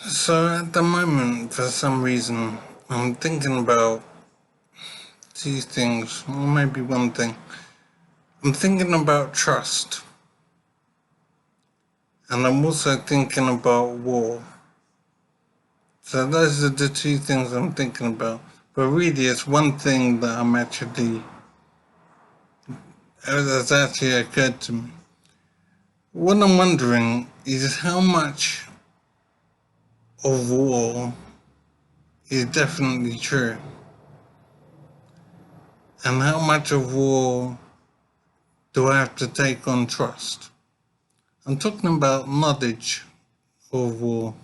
So at the moment, for some reason, I'm thinking about two things, or maybe one thing. I'm thinking about trust, and I'm also thinking about war. So those are the two things I'm thinking about. But really, it's one thing that that's actually occurred to me. What I'm wondering is how much of war is definitely true, and how much of war do I have to take on trust? I'm talking about knowledge of war.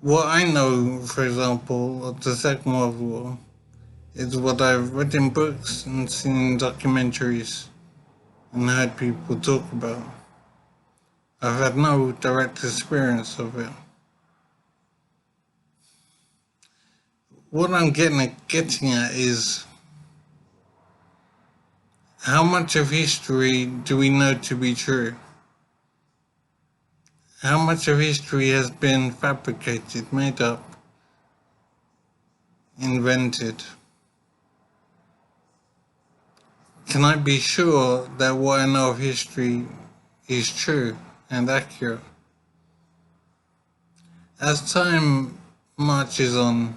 What I know, for example, of the Second World War is what I've read in books and seen in documentaries and heard people talk about. I've had no direct experience of it. What I'm getting at is how much of history do we know to be true? How much of history has been fabricated, made up, invented? Can I be sure that what I know of history is true and accurate? As time marches on,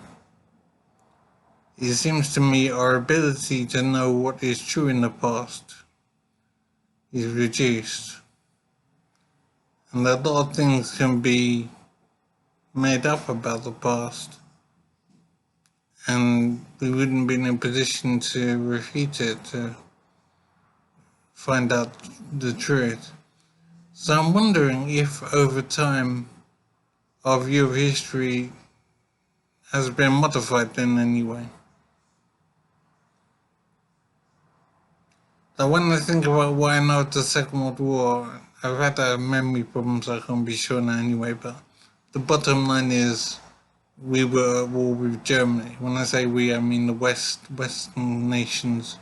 it seems to me our ability to know what is true in the past is reduced, and a lot of things can be made up about the past, and we wouldn't be in a position to refute it, to find out the truth. So I'm wondering if over time our view of history has been modified in any way. So when I think about what I know of the Second World War, I've had memory problems, I can't be sure now anyway, but the bottom line is we were at war with Germany. When I say we, I mean the Western nations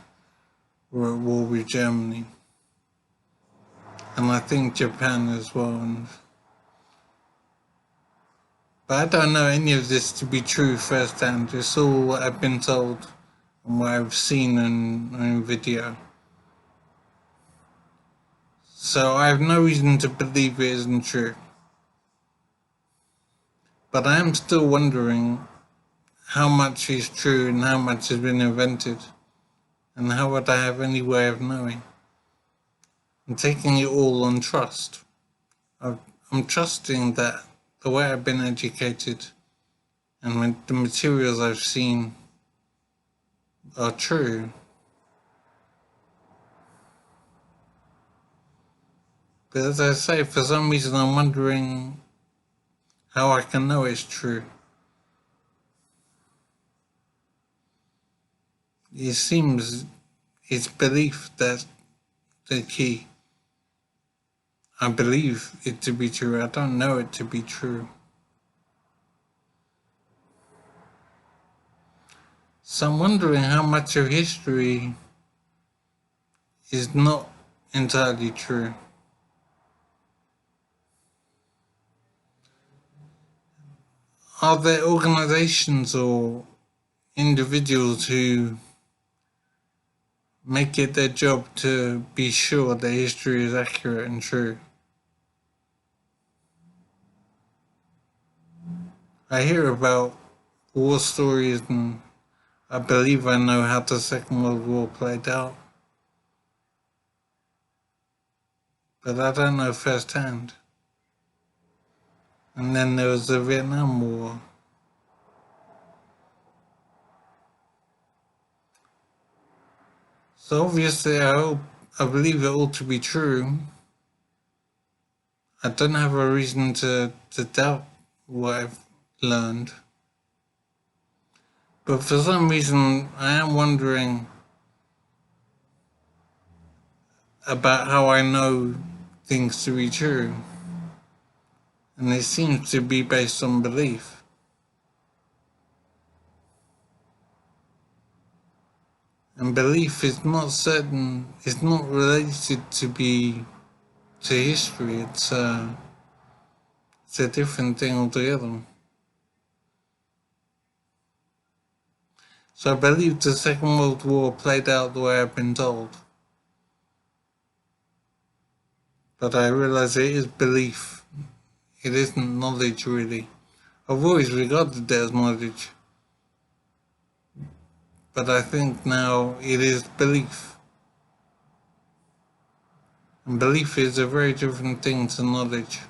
were at war with Germany. And I think Japan as well. But I don't know any of this to be true firsthand. It's all what I've been told and what I've seen in video. So I have no reason to believe it isn't true. But I am still wondering how much is true and how much has been invented, and how would I have any way of knowing? I'm taking it all on trust. I'm trusting that the way I've been educated and the materials I've seen are true. But as I say, for some reason I'm wondering how I can know it's true. It seems it's belief that's the key. I believe it to be true. I don't know it to be true. So I'm wondering how much of history is not entirely true. Are there organizations or individuals who make it their job to be sure that history is accurate and true? I hear about war stories and I believe I know how the Second World War played out. But I don't know firsthand. And then there was the Vietnam War. So obviously I believe it all to be true. I don't have a reason to doubt what I've learned. But for some reason I am wondering about how I know things to be true. And it seems to be based on belief. And belief is not certain, it's not related to history, it's It's a different thing altogether. So I believe the Second World War played out the way I've been told. But I realise it is belief. It isn't knowledge, really. I've always regarded it as knowledge. But I think now it is belief. And belief is a very different thing to knowledge.